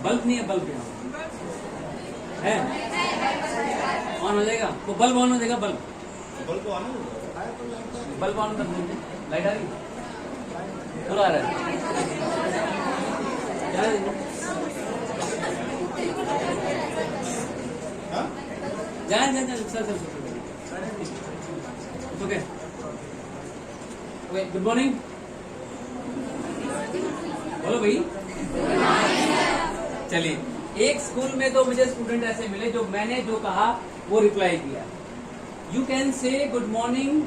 Bulb नहीं है, bulb यहाँ है, ऑन हो जाएगा वो, बल्ब ऑन हो जाएगा, बल्ब बल्ब ऑन कर देंगे, लाइट आ रही पूरा आ रहा है, जाए जाए जाए sir sir okay good morning बोलो भाई। चलिए, एक स्कूल में तो मुझे स्टूडेंट ऐसे मिले जो मैंने जो कहा वो रिप्लाई किया। You can say good morning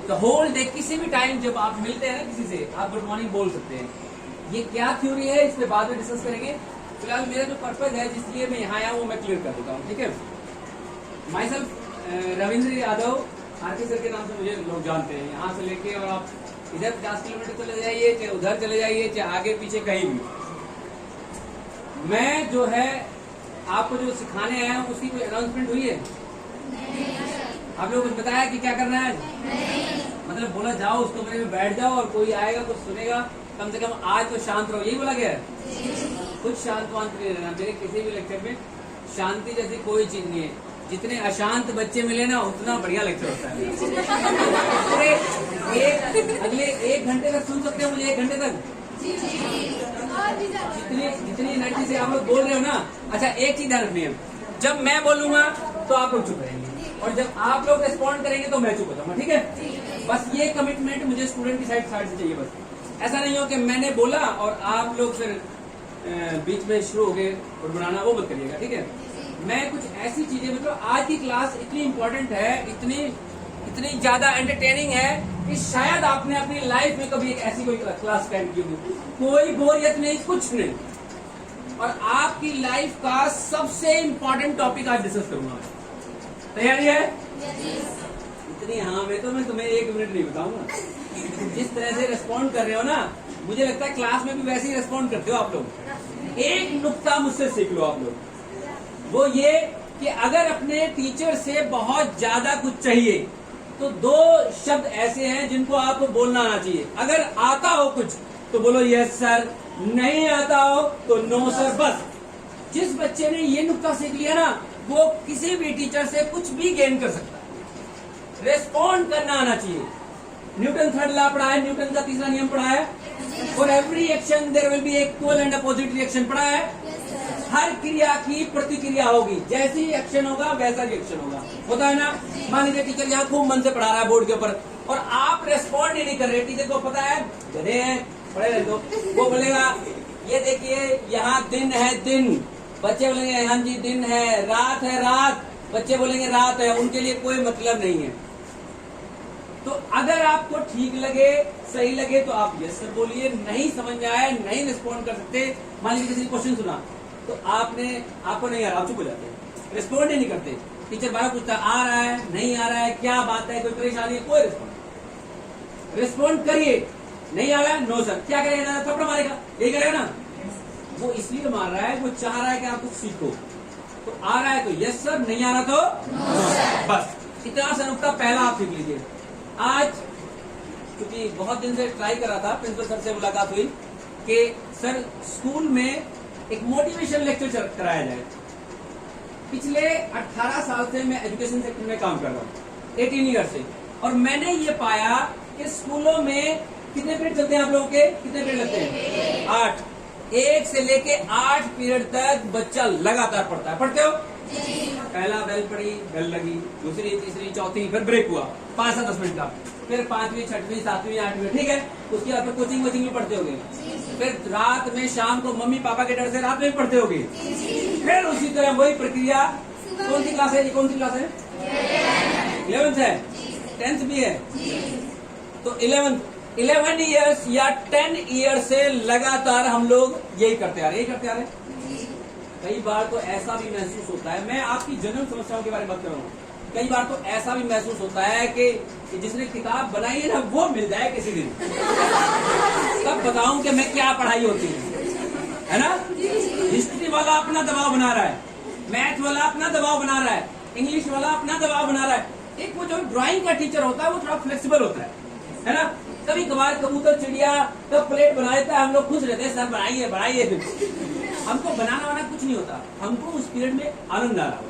the whole day, किसी भी टाइम जब आप मिलते हैं ना किसी से, आप गुड मॉर्निंग बोल सकते हैं। ये क्या थ्योरी है इस पे बाद में डिस्कस करेंगे। फिलहाल मेरा जो पर्पज है जिसलिए मैं यहाँ आया वो मैं क्लियर कर देता हूँ, ठीक है। My self Ravindra Yadav, R K sir के नाम से मुझे लोग जानते हैं। यहाँ से लेके और आप इधर 50 किलोमीटर चले जाइए, चाहे उधर चले जाइए, चाहे आगे पीछे कहीं भी, मैं जो है आपको जो सिखाने आया हूँ उसकी कोई अनाउंसमेंट हुई है? आप लोगों को कुछ बताया कि क्या करना है? मतलब बोला जाओ उस कमरे में बैठ जाओ और कोई आएगा कुछ सुनेगा, कम से कम आज तो शांत रहो, यही बोला गया है। कुछ शांत वांत नहीं रहना। मेरे किसी भी लेक्चर में शांति जैसी कोई चीज नहीं है। जितने अशांत बच्चे मिले ना उतना बढ़िया लेक्चर होता है। अगले 1 घंटे तक सुन सकते हो मुझे, 1 घंटे तक जितनी एनर्जी से आप लोग बोल रहे हो ना। अच्छा, एक चीज ध्यान रखनी है, जब मैं बोलूंगा तो आप लोग चुप रहेंगे और जब आप लोग रिस्पॉन्ड करेंगे तो मैं चुप हो जाऊंगा, ठीक है। बस ये कमिटमेंट मुझे स्टूडेंट की साइड से चाहिए। बस ऐसा नहीं हो कि मैंने बोला और आप लोग फिर बीच में शुरू हो गए बनाना, वो मत करिएगा, ठीक है। मैं कुछ ऐसी चीजें, मतलब आज की क्लास इतनी इंपॉर्टेंट है, इतनी ज्यादा एंटरटेनिंग है कि शायद आपने अपनी लाइफ में कभी एक ऐसी कोई क्लास अटेंड की होगी। कोई बोरियत नहीं, कुछ नहीं, और आपकी लाइफ का सबसे इंपॉर्टेंट टॉपिक आज डिस्कस करूंगा। तैयारी है? इतनी हाँ में तो मैं तुम्हें 1 मिनट नहीं बताऊंगा। जिस तरह से रिस्पॉन्ड कर रहे हो ना, मुझे लगता है क्लास में भी वैसे ही रिस्पॉन्ड करते हो आप लोग। एक नुक्ता मुझसे सीख लो आप लोग, वो ये कि अगर अपने टीचर से बहुत ज्यादा कुछ चाहिए तो 2 शब्द ऐसे हैं जिनको आपको बोलना आना चाहिए। अगर आता हो कुछ तो बोलो यस सर, नहीं आता हो तो नो सर। बस जिस बच्चे ने ये नुक्ता सीख लिया ना, वो किसी भी टीचर से कुछ भी गेन कर सकता है। रेस्पॉन्ड करना आना चाहिए। न्यूटन 3rd लॉ पढ़ा है, न्यूटन का 3रा नियम पढ़ा है। For every action there will be equal and opposite reaction पढ़ा है। हर क्रिया की प्रतिक्रिया होगी, जैसी एक्शन होगा वैसा रिएक्शन होता है ना। मान लीजिए टीचर यहाँ खूब मन से पढ़ा रहा है बोर्ड के ऊपर और आप रेस्पॉन्ड ही नहीं कर रहे। टीचर को पता है गधे हैं, पढ़े रहे तो वो बोलेगा ये देखिए यहाँ दिन है दिन, बच्चे बोलेंगे हाँ जी दिन है। रात है रात, बच्चे बोलेंगे रात है। उनके लिए कोई मतलब नहीं है। तो अगर आपको ठीक लगे, सही लगे तो आप यस सर बोलिए। नहीं समझ में आया, नहीं रिस्पॉन्ड कर सकते, मान लीजिए किसी ने क्वेश्चन सुना तो आपको नहीं आ रहा, आप चुप हो जाते हैं, रिस्पॉन्ड ही नहीं करते। टीचर बार पूछता आ रहा है, नहीं आ रहा है, क्या बात है, कोई परेशानी है, कोई रिस्पॉन्ड करिए। नहीं आ रहा है, नो सर। क्या करेगा? थप्पड़ मारेगा, यही करेगा ना। वो इसलिए मार रहा है, वो चाह रहा है कि आप कुछ सीखो। तो आ रहा है तो यस सर, नहीं आ रहा तो नो सर। बस इतना सा नुकता पहला आप सीख लीजिए। आज क्योंकि बहुत दिन से ट्राई कर रहा था, प्रिंसिपल सर से मुलाकात हुई कि सर स्कूल में एक मोटिवेशन लेक्चर कराया जाए। पिछले 18 साल से मैं एजुकेशन सेक्टर में काम कर रहा हूँ, 18 ईयर से, और मैंने ये पाया कि स्कूलों में कितने पीरियड चलते हैं आप लोगों के? कितने पीरियड लगते हैं? 8। 1 से लेके 8 पीरियड तक बच्चा लगातार पढ़ता है। पढ़ते हो? पहला बेल पड़ी, बेल लगी, दूसरी, तीसरी, चौथी, फिर ब्रेक हुआ 5 से 10 मिनट का, फिर 5वीं, 6वीं, 7वीं, 8वीं, ठीक है। उसके बाद कोचिंग भी पढ़ते होगे, फिर रात में शाम को मम्मी पापा के डर से रात में भी पढ़ते होगे। फिर उसी तरह वही प्रक्रिया। कौन सी क्लास है ये? कौन सी क्लास है? 11th है, 10th भी है। तो 11 ईयर्स या 10 ईयर से लगातार हम लोग यही करते आ रहे, कई बार तो ऐसा भी महसूस होता है, मैं आपकी जनरल समस्याओं के बारे में बात कर रहा हूँ, कई बार तो ऐसा भी महसूस होता है कि जिसने किताब बनाई है ना वो मिल जाए किसी दिन, तब बताऊं कि मैं क्या पढ़ाई होती है ना। हिस्ट्री वाला अपना दबाव बना रहा है, मैथ वाला अपना दबाव बना रहा है, इंग्लिश वाला अपना दबाव बना रहा है। एक वो जो ड्राइंग का टीचर होता है वो थोड़ा फ्लेक्सिबल होता है ना। कभी कभार कबूतर चिड़िया कब प्लेट बना देता है, हम लोग खुश रहते हैं, सर बनाइए बनाइए। हमको बनाना वाना कुछ नहीं होता, हमको उस पीरियड में आनंद आ रहा होता।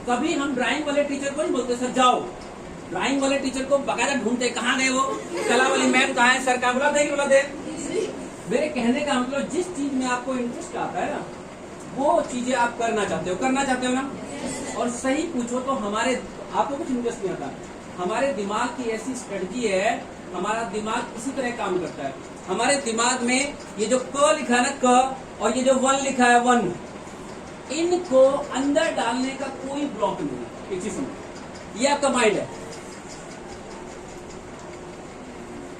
कभी हम ड्राइंग वाले टीचर को नहीं बोलते सर जाओ, ड्राइंग वाले टीचर को बकायदा ढूंढते, कहाँ गए वो, कला वाली मैम कहाँ है, सर कहाँ, बुलाते। मेरे कहने का मतलब जिस चीज में आपको इंटरेस्ट आता है ना, वो चीजें आप करना चाहते हो ना। और सही पूछो तो हमारे, आपको कुछ इंटरेस्ट नहीं आता, हमारे दिमाग की ऐसी स्ट्रेटजी है, हमारा दिमाग इसी तरह काम करता है। हमारे दिमाग में ये जो क लिखा है ना, क, और ये जो वन लिखा है वन, इनको अंदर डालने का कोई ब्लॉक नहीं है। एक चीज समझो, ये आपका माइंड है,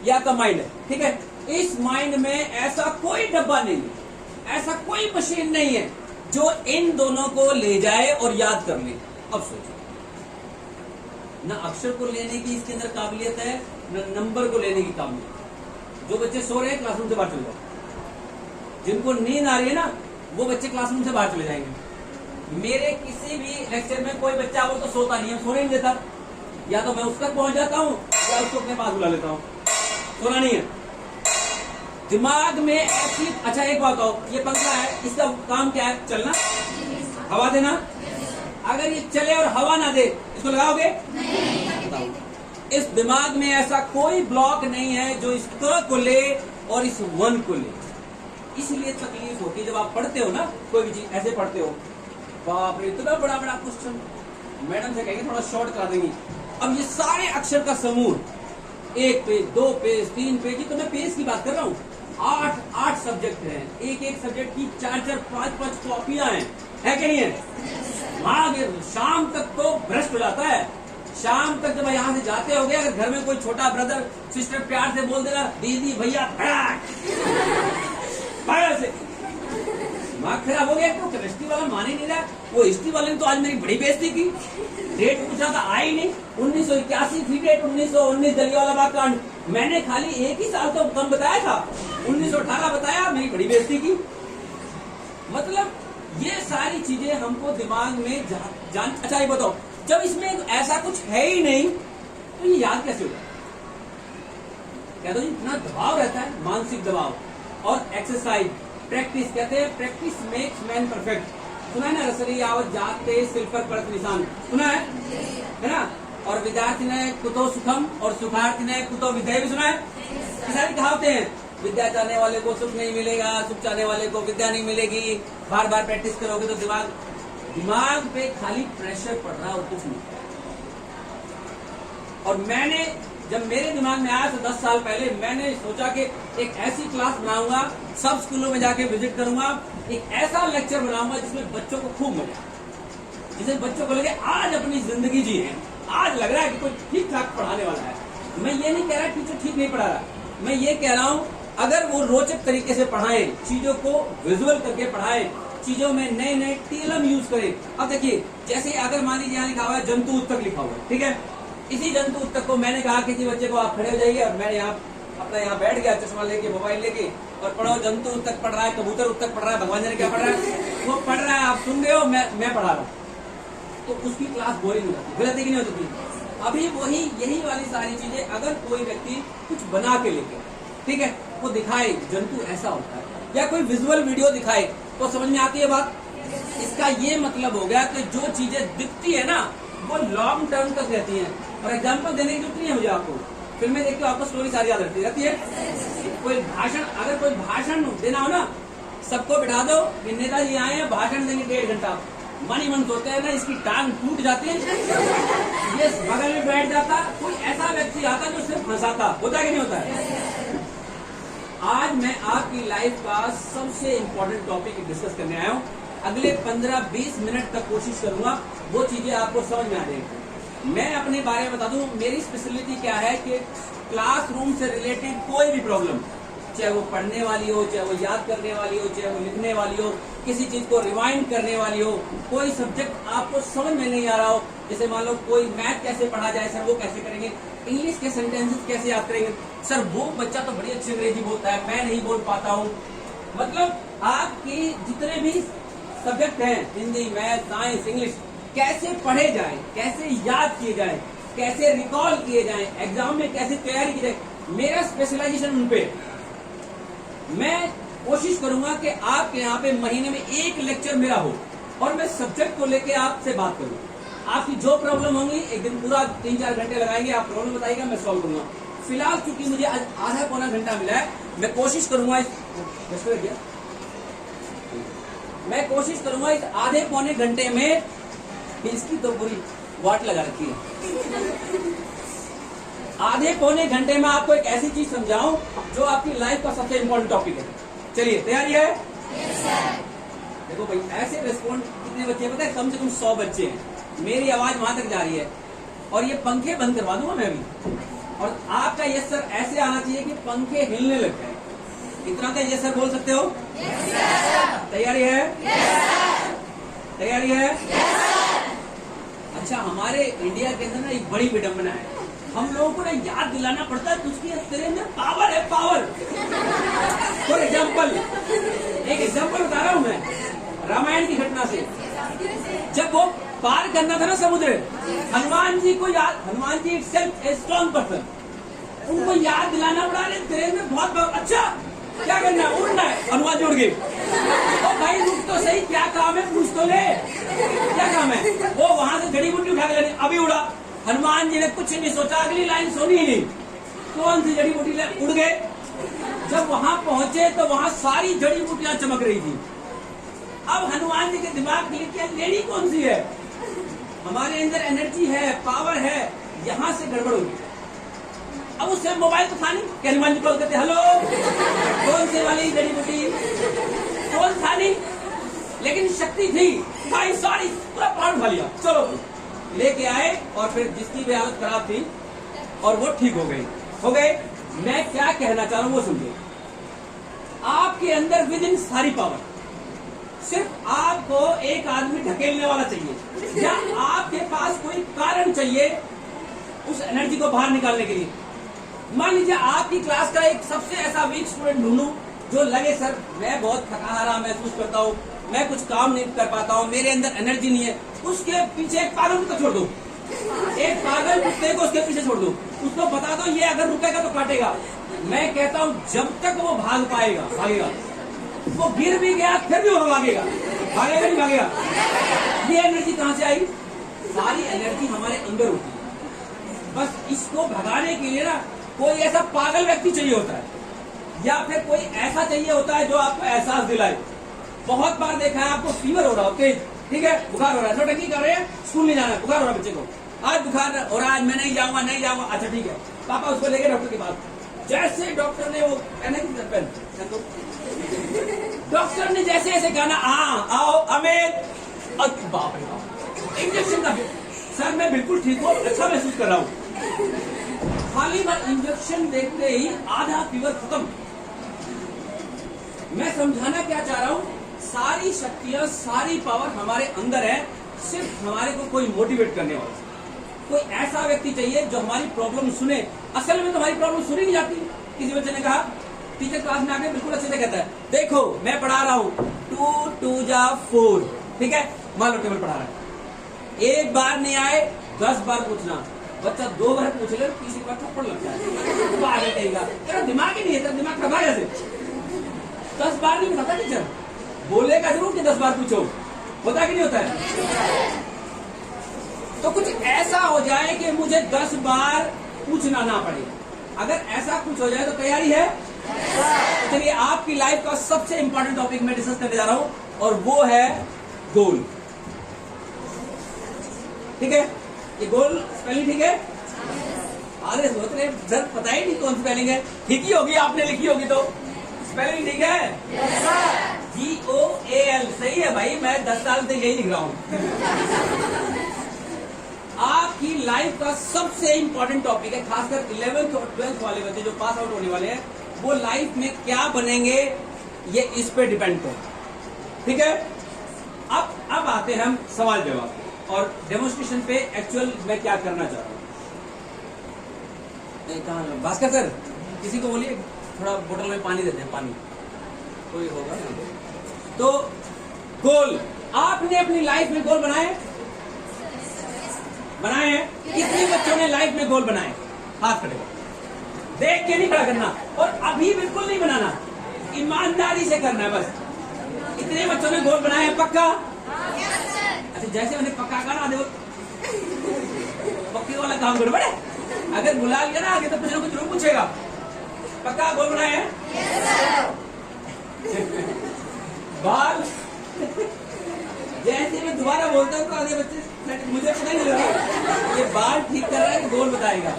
ये आपका माइंड है, ठीक है। इस माइंड में ऐसा कोई डब्बा नहीं है, ऐसा कोई मशीन नहीं है जो इन दोनों को ले जाए और याद कर ले। अब सोचो, ना अक्षर को लेने की इसके अंदर काबिलियत है, न नंबर को लेने की काबिलियत। जो बच्चे सो रहे हैं क्लासरूम से बाहर चले जाओ, जिनको नींद आ रही है ना, वो बच्चे क्लासरूम से बाहर चले जाएंगे। मेरे किसी भी लेक्चर में कोई बच्चा वो तो सोता नहीं है, सोने नहीं देता, या तो मैं उस तक पहुंच जाता हूँ या उसको अपने पास बुला लेता हूँ, सोना नहीं है। दिमाग में ऐसी, अच्छा एक बात बताओ, ये पंखा है, इसका काम क्या है, चलना, हवा देना। अगर ये चले और हवा ना दे, इसको लगाओगे? नहीं। इस दिमाग में ऐसा कोई ब्लॉक नहीं है जो इस क को ले और इस वन को ले। इसलिए तकलीफ होती है जब आप पढ़ते हो ना, कोई भी चीज ऐसे पढ़ते हो, बाप रे इतना बड़ा बड़ा क्वेश्चन, मैडम से कहेंगे थोड़ा शॉर्ट करा देंगी। अब ये सारे अक्षर का समूह, 1 पेज 2 पेज 3 पेज, तो मैं पेज की बात कर रहा हूँ। 8 सब्जेक्ट हैं, एक सब्जेक्ट की 4 5 कॉपियां हैं, है कि नहीं है? वहां शाम तक तो भ्रष्ट हो जाता है। शाम तक जब यहाँ से जाते हो गए, अगर घर में कोई छोटा ब्रदर सिस्टर प्यार से बोल देना दीदी भैया से, दिमाग खराब हो गया। तो केमिस्ट्री वाला मान ही नहीं रहा, वो हिस्ट्री वाले ने तो आज मेरी बड़ी बेइज्जती की, डेट पूछा था आई नहीं, 1981 थी डेट, 1919 जलियांवाला बाग कांड, मैंने खाली एक ही साल तो कम बताया था, 1918 बताया, मेरी बड़ी बेइज्जती की। मतलब ये सारी चीजें हमको दिमाग में जान। अच्छा ये बताओ, जब इसमें ऐसा कुछ है ही नहीं तो ये याद कैसे होगा? कहते हैं इतना दबाव रहता है, मानसिक दबाव। और एक्सरसाइज, प्रैक्टिस, कहते हैं प्रैक्टिस मेक्स मैन परफेक्ट। सुना है ना, रसरी आवत जाते सिर पर पड़त निशान, सुना है ना? और विद्यार्थी ने कुतो सुखम और सुखार्थी ने कुतो विद्या भी सुना है। ये सारी कहावतें हैं। विद्या चाहने वाले को सुख नहीं मिलेगा, सुख चाहने वाले को विद्या नहीं मिलेगी। बार बार प्रैक्टिस करोगे तो दिमाग पे खाली प्रेशर पड़ रहा और कुछ नहीं। और मैंने जब मेरे दिमाग में आया तो 10 साल पहले मैंने सोचा कि एक ऐसी क्लास बनाऊंगा, सब स्कूलों में जाके विजिट करूंगा, एक ऐसा लेक्चर बनाऊंगा जिसमें बच्चों को खूब मजा, जिसमें बच्चों को लगे आज अपनी जिंदगी जी है, आज लग रहा है कि कोई ठीक ठाक पढ़ाने वाला है। मैं ये नहीं कह रहा टीचर ठीक नहीं पढ़ा रहा, मैं ये कह रहा हूँ अगर वो रोचक तरीके से पढ़ाएं, चीजों को विजुअल करके पढ़ाएं, चीजों में नए नए टीलम यूज करें। अब देखिए, जैसे अगर मान लीजिए यहाँ लिखा हुआ है जंतु उत्तक लिखा हुआ है, ठीक है, इसी जंतु उत्तक को मैंने कहा किसी बच्चे को आप खड़े हो जाइए, और मैंने यहाँ अपना यहाँ बैठ गया चश्मा लेके मोबाइल लेके और पढ़ो, जंतु उत्तक पढ़ रहा है, कबूतर उत्तक पढ़ रहा है, भगवान जाने क्या पढ़ रहा है, वो पढ़ रहा है, आप सुन रहे हो, मैं पढ़ा रहा हूँ, तो उसकी क्लास बोरिंग हो जाती है, गलती नहीं होती थी। अभी वही यही वाली सारी चीजें अगर कोई व्यक्ति कुछ बना के लेके, ठीक है, वो दिखाए जंतु ऐसा होता है, या कोई विजुअल वीडियो दिखाए तो समझ में आती है बात। इसका ये मतलब हो गया कि जो चीजें दिखती है ना वो लॉन्ग टर्म तक रहती हैं। और एग्जांपल देने की जरूरत नहीं है मुझे, आपको फिल्में देखते हो आपको स्टोरी सारी याद रहती है। कोई भाषण, अगर कोई भाषण देना हो ना, सबको बिठा दो कि नेताजी आए हैं, भाषण देंगे 1.5 घंटा, मन ही मन सोते हैं ना इसकी टांग टूट जाती है, ये बगल में बैठ जाता, कोई ऐसा व्यक्ति आता जो सिर्फ हंसाता, होता कि नहीं होता है। आज मैं आपकी लाइफ का सबसे इम्पोर्टेंट टॉपिक डिस्कस करने आया हूँ। अगले 15-20 मिनट तक कोशिश करूंगा वो चीजें आपको समझ में आ जाएगी। मैं अपने बारे में बता दूं, मेरी स्पेशलिटी क्या है कि क्लासरूम से रिलेटेड कोई भी प्रॉब्लम, चाहे वो पढ़ने वाली हो, चाहे वो याद करने वाली हो, चाहे वो लिखने वाली हो, किसी चीज को रिवाइंड करने वाली हो, कोई सब्जेक्ट आपको समझ में नहीं आ रहा हो, जैसे मान लो कोई मैथ कैसे पढ़ा जाए सर, वो कैसे करेंगे, इंग्लिश के सेंटेंसेस कैसे याद करेंगे सर, वो बच्चा तो बड़ी अच्छी अंग्रेजी बोलता है, मैं नहीं बोल पाता हूँ। मतलब आपकी जितने भी सब्जेक्ट हैं, हिंदी, मैथ, साइंस, इंग्लिश, कैसे पढ़े जाए, कैसे याद किए जाए, कैसे रिकॉल किए जाए, एग्जाम में कैसे तैयारी की जाए, मेरा स्पेशलाइजेशन उन पे। मैं कोशिश करूंगा कि आपके यहाँ पे महीने में एक लेक्चर मेरा हो और मैं सब्जेक्ट को लेके आपसे बात करूं। आपकी जो प्रॉब्लम होंगी एक दिन पूरा 3-4 घंटे लगाएंगे, आप प्रॉब्लम बताइएगा, मैं सॉल्व करूंगा। फिलहाल चूंकि मुझे आधा पौना घंटा मिला है, मैं कोशिश करूंगा इस आधे पौने घंटे में, इसकी तो पूरी वाट लगा रखी है, आधे पौने घंटे में आपको एक ऐसी चीज समझाऊं जो आपकी लाइफ का सबसे इंपॉर्टेंट टॉपिक है। चलिए, तैयारी है? देखो भाई, ऐसे रेस्पॉन्ड कितने बच्चे पता है? कम से कम 100 बच्चे हैं। मेरी आवाज वहां तक जा रही है और ये पंखे बंद करवा दूंगा मैं भी। और आपका यस सर ऐसे आना चाहिए कि पंखे हिलने लग जाए। इतना तो यस सर बोल सकते हो? Yes sir. तैयारी है? Yes sir. तैयारी है? Yes sir. अच्छा, हमारे इंडिया के अंदर ना एक बड़ी विडंबना है, हम लोगों को ना याद दिलाना पड़ता है तुझकी तेरे अंदर पावर है, पावर। फॉर एग्जाम्पल, एक एग्जाम्पल बता रहा हूं मैं रामायण की घटना से। जब वो पार करना था ना समुद्र, हनुमान जी को याद, Hanuman ji itself a strong person, उनको याद दिलाना पड़ा, तेरे अंदर बहुत अच्छा, क्या करना है? उड़ना है। हनुमान जी उड़ गए। ओ भाई रुक तो सही, क्या काम है? पूछ तो ले, क्या काम है? वो वहां से जड़ी बूटी उठा के लेने, अभी उड़ा। हनुमान जी ने कुछ नहीं सोचा, अगली लाइन सुनी ही नहीं, कौन सी जड़ी बूटी ले, उड़ गए। जब वहां पहुंचे तो वहां सारी जड़ी बूटियां चमक रही थी। अब हनुमान जी के दिमाग में क्या लेनी कौन सी है? हमारे अंदर एनर्जी है, पावर है, यहां से गड़बड़ होगी। अब उससे मोबाइल तो था नहीं कि हनुमान जी कॉल करते, हेलो कौन सी वाली जड़ी बूटी, कौन था नहीं, लेकिन शक्ति थी भाई, सारी पूरा पार उठा लिया, चलो लेके आए। और फिर जिसकी भी हालत खराब थी और वो ठीक हो गए। मैं क्या कहना चाह रहा हूं वो सुनिए। आपके अंदर विद इन सारी पावर, सिर्फ आपको एक आदमी ढकेलने वाला चाहिए या आपके पास कोई कारण चाहिए उस एनर्जी को बाहर निकालने के लिए। मान लीजिए आपकी क्लास का एक सबसे ऐसा वीक स्टूडेंट ढूंढूं जो लगे सर मैं बहुत थका हारा महसूस करता हूँ, मैं कुछ काम नहीं कर पाता हूँ, मेरे अंदर एनर्जी नहीं है, उसके पीछे एक पागल कुत्ता छोड़ दो, एक पागल कुत्ते को उसके पीछे छोड़ दो, उसको बता दो ये अगर रुकेगा तो काटेगा। मैं कहता हूँ जब तक वो भागेगा, वो गिर भी गया फिर भी वो भागेगा नहीं भागेगा? ये एनर्जी कहाँ से आई? सारी एनर्जी हमारे अंदर होती है। बस इसको भगाने के लिए ना कोई ऐसा पागल व्यक्ति चाहिए होता है या फिर कोई ऐसा चाहिए होता है जो आपको एहसास दिलाए। बहुत बार देखा है आपको फीवर हो रहा हो, तेज, ठीक है, बुखार हो रहा है, नौटंकी कर रहे हैं, स्कूल नहीं जाना है, बुखार हो रहा है बच्चे को, आज बुखार हो रहा है, आज मैं नहीं जाऊंगा, अच्छा ठीक है, पापा उसको लेके डॉक्टर के पास। जैसे डॉक्टर ने वो डॉक्टर ने जैसे ऐसे कहना, आओ अमित, बाप रे बाप, इंजेक्शन का, सर मैं बिल्कुल ठीक हूँ, अच्छा महसूस कर रहा हूँ। खाली बार इंजेक्शन देखते ही आधा फीवर खत्म। मैं समझाना क्या चाह रहा हूँ, सारी शक्तियां, सारी पावर हमारे अंदर है, सिर्फ हमारे को कोई मोटिवेट करने वाला, कोई ऐसा व्यक्ति चाहिए जो हमारी प्रॉब्लम सुने। असल में तो हमारी प्रॉब्लम सुनी नहीं जाती। किसी बच्चे ने कहा, टीचर क्लास में आके बिल्कुल अच्छे से कहता है, देखो मैं पढ़ा रहा हूँ 2 2 4, ठीक है, मान लो टेबल पढ़ा रहा है, एक बार नहीं आए 10 बार पूछना, बच्चा 2 बार पूछ ले, तीसरी बार थप्पड़ लग जाए, आगे कहेगा तेरा दिमाग ही नहीं है, तेरा दिमाग खराब है। 10 बार नहीं बताता टीचर, बोलेगा जरूर कि 10 बार पूछो, होता कि नहीं होता है? तो कुछ ऐसा हो जाए कि मुझे 10 बार पूछना ना पड़े। अगर ऐसा कुछ हो जाए तो तैयारी है? तो चलिए, आपकी लाइफ का सबसे इंपॉर्टेंट टॉपिक मैं डिस्कस करने जा रहा हूं और वो है गोल। ठीक है, ये गोल स्पेलिंग ठीक है? अरे सोच रहे सर पता ही नहीं कौन स्पेलिंग है, ठीक ही होगी, आपने लिखी होगी तो स्पेलिंग ठीक है? GOAL सही है भाई, मैं 10 साल से यही लिख रहा हूं। आपकी लाइफ का सबसे इंपॉर्टेंट टॉपिक है, खासकर 11th और 12th वाले बच्चे जो पास आउट होने वाले हैं, वो लाइफ में क्या बनेंगे ये इस पे डिपेंड कर, ठीक है? अब आते हैं हम सवाल जवाब और डेमोन्स्ट्रेशन पे एक्चुअल मैं क्या करना चाह रहा हूँ। भास्कर सर, किसी को बोलिए थोड़ा बोतल में पानी देते हैं, पानी कोई होगा ना? तो गोल, आपने अपनी लाइफ में गोल बनाए हैं? कितने बच्चों ने लाइफ में गोल बनाए? हाथ खड़े। देख के नहीं खड़ा करना, और अभी बिल्कुल नहीं बनाना, ईमानदारी से करना है बस। इतने बच्चों ने गोल बनाया है, पक्का? अच्छा, जैसे मैंने पक्का कहा ना, देखो पक्के वाला काम करो बड़े। अगर बुला लिया ना आगे तो कुछ ना कुछ जरूर पूछेगा। पक्का गोल बनाए हैं? बाल जैसे मैं दोबारा बोलता हूँ तो आधे बच्चे मुझे पता नहीं लगा ये बाल ठीक कर रहा है कि गोल बताएगा।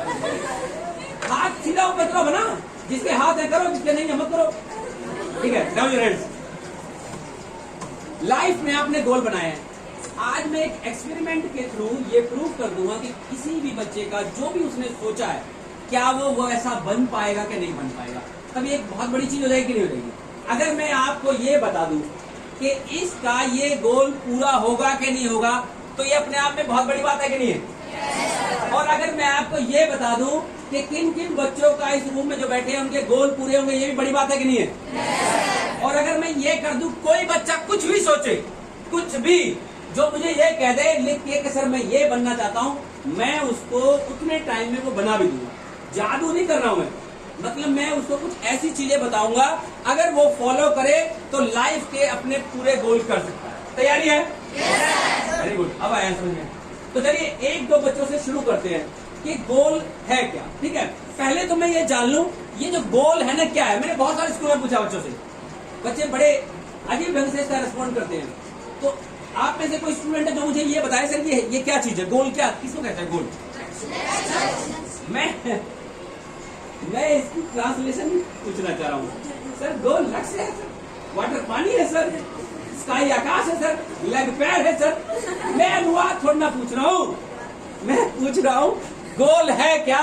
हाथ सीधा ऊपर तरफ बना, जिसके हाथ है करो, जिसके नहीं है मत करो, ठीक है? Down your hands. लाइफ में आपने गोल बनाए हैं। आज मैं एक एक्सपेरिमेंट के थ्रू ये प्रूव कर दूंगा कि किसी भी बच्चे का जो भी उसने सोचा है, क्या वो ऐसा बन पाएगा कि नहीं बन पाएगा। तभी एक बहुत बड़ी चीज हो जाएगी कि नहीं हो जाएगी। अगर मैं आपको ये बता दूं कि इसका ये गोल पूरा होगा कि नहीं होगा, तो ये अपने आप में बहुत बड़ी बात है कि नहीं है? और अगर मैं आपको ये बता दूं कि किन किन बच्चों का इस रूम में जो बैठे हैं उनके गोल पूरे होंगे, ये भी बड़ी बात है कि नहीं है? और अगर मैं ये कर दूं, कोई बच्चा कुछ भी सोचे, कुछ भी, जो मुझे ये कह दे लिख के कि सर मैं ये बनना चाहता हूं, मैं उसको उतने टाइम में वो बना भी दूंगा। जादू नहीं कर रहा हूं मैं, मतलब मैं उसको कुछ ऐसी चीजें बताऊंगा, अगर वो फॉलो करे तो लाइफ के अपने पूरे गोल कर सकता है। तैयारी है? Very good. अब आया समझ में। तो चलिए एक दो बच्चों से शुरू करते हैं कि गोल है क्या। ठीक है, पहले तो मैं ये जान लूं ये जो गोल है ना क्या है। मैंने बहुत सारे स्कूल में पूछा बच्चों से, बच्चे बड़े अजीब ढंग से इसका रिस्पॉन्ड करते हैं। तो आप में से कोई स्टूडेंट है जो मुझे ये बताए सर ये क्या चीज है, गोल क्या, किसको कहते हैं गोल? मैं इसकी ट्रांसलेशन पूछना चाह रहा हूँ सर। गोल लक्ष्य है सर, वाटर पानी है सर, स्काई आकाश है सर, लेग पैर है सर। मैं अनुवाद थोड़ा ना पूछ रहा हूँ, मैं पूछ रहा हूँ गोल है क्या,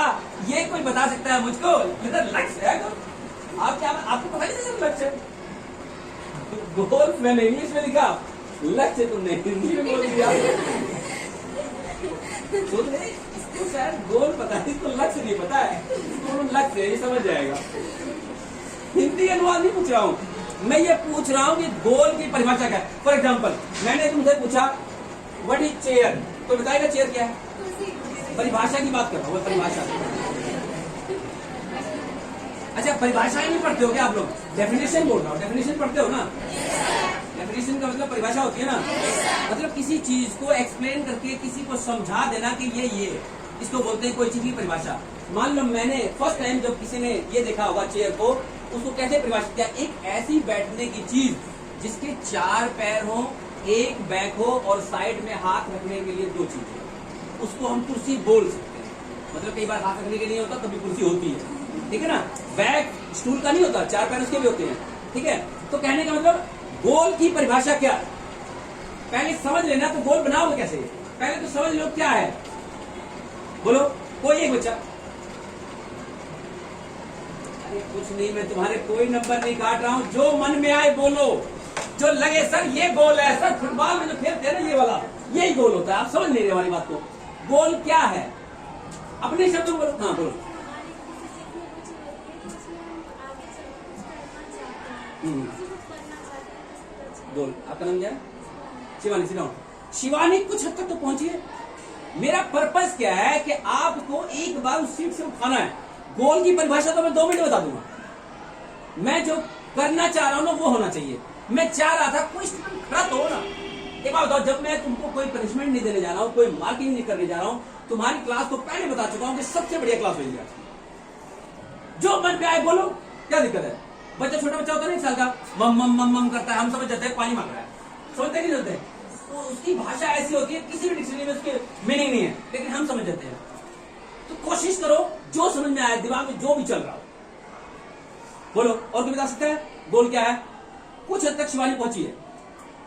ये कोई बता सकता है मुझको? इधर लक्ष्य है गोल। आप क्या, आपको पता नहीं सर लक्ष्य? गोल मैंने इंग्लिश में लिखा, लक्ष्य तुमने हिंदी में बोल दिया। सोच रहे इसको शायद गोल पता है, इसको लक्ष्य नहीं पता है। इसको लक्ष्य है, ये समझ जाएगा। हिंदी अनुवाद नहीं पूछ रहा हूँ, मैं ये पूछ रहा हूँ कि गोल की परिभाषा क्या है। फॉर एग्जाम्पल मैंने तुमसे पूछा व्हाट इज चेयर, तो बताएगा चेयर क्या है? परिभाषा की बात कर रहा हूँ, परिभाषा। अच्छा, परिभाषा ही नहीं पढ़ते हो क्या आप लोग? डेफिनेशन बोल रहा हूँ, डेफिनेशन पढ़ते हो ना? डेफिनेशन का मतलब परिभाषा होती है ना, मतलब किसी चीज को एक्सप्लेन करके किसी को समझा देना कि ये इसको बोलते हैं कोई चीज की परिभाषा। मान लो मैंने फर्स्ट टाइम जब किसी ने ये देखा होगा चेयर को, उसको कैसे परिभाषित किया? एक ऐसी बैठने की चीज जिसके 4 पैर हो, एक बैक हो और साइड में हाथ रखने के लिए 2 चीजें, उसको हम कुर्सी बोल सकते हैं। मतलब कई बार हाथ रखने के लिए होता, कभी कुर्सी होती है, ठीक है ना? बैक स्टूल का नहीं होता, 4 पैर उसके भी होते हैं, ठीक है? तो कहने का मतलब गोल की परिभाषा क्या? पहले समझ लेना, तो गोल बनाओगे कैसे? पहले तो समझ लो क्या है। बोलो कोई एक बच्चा। अरे कुछ नहीं, मैं तुम्हारे कोई नंबर नहीं काट रहा हूं, जो मन में आए बोलो, जो लगे सर ये गोल है। सर फुटबॉल में जो खेलते हैं ना, ये वाला यही गोल होता है। आप समझ नहीं रहे हमारी बात को। गोल क्या है अपने शब्दों में बोलो। हाँ बोलो। गोल। आपका नाम क्या है? शिवानी। सिखाओ शिवानी, कुछ हद तक तो पहुंचिए। मेरा पर्पस क्या है कि आपको एक बार उस सीट से उठाना है। गोल की परिभाषा तो मैं 2 मिनट बता दूंगा। मैं जो करना चाह रहा हूं ना वो होना चाहिए। मैं चाह रहा था कोई स्टूडेंट खड़ा तो हो ना। एक बात बताओ, जब मैं तुमको कोई पनिशमेंट नहीं देने जा रहा हूं, कोई मार्किंग नहीं करने जा रहा हूं, तुम्हारी क्लास को पहले बता चुका हूं कि सबसे बढ़िया क्लास होगी आज। जो मन पे आए बोलो, क्या दिक्कत है? बच्चा छोटा बच्चा होता है ना 1 साल का, मम मम मम मम करता है, हम समझ जाते हैं पानी मांग रहा है। सोचते नहीं सोचते? तो उसकी भाषा ऐसी होती है, किसी भी डिक्शनरी में उसके मीनिंग नहीं है, लेकिन हम समझ जाते हैं। तो कोशिश करो जो समझ में आए, दिमाग में जो भी चल रहा हो बोलो। और कोई बता सकता है गोल क्या है? कुछ हद तक शिवानी पहुंची है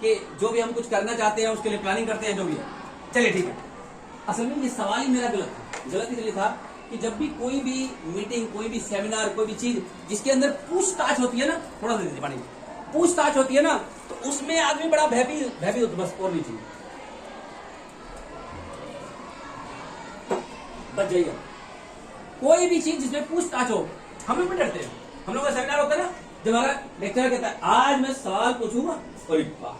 कि जो भी हम कुछ करना चाहते हैं उसके लिए प्लानिंग करते हैं, जो भी है। चलिए ठीक है। असल में ये सवाल ही मेरा गलत था। गलत इसलिए था कि जब भी कोई भी मीटिंग, कोई भी सेमिनार, कोई भी चीज जिसके अंदर पूछताछ होती है ना, थोड़ा सा दीजिए पानी, पूछताछ होती है ना, तो उसमें आदमी बड़ा भयभीत होता, बस और नहीं चाहिए। बच जाइए। कोई भी चीज जिसमें पूछताछ हो, हम लोग भी डरते हैं। हम लोग का सेमिनार होता है ना, जब हमारा लेक्चर कहता है आज मैं सवाल पूछूंगा, अरे वाह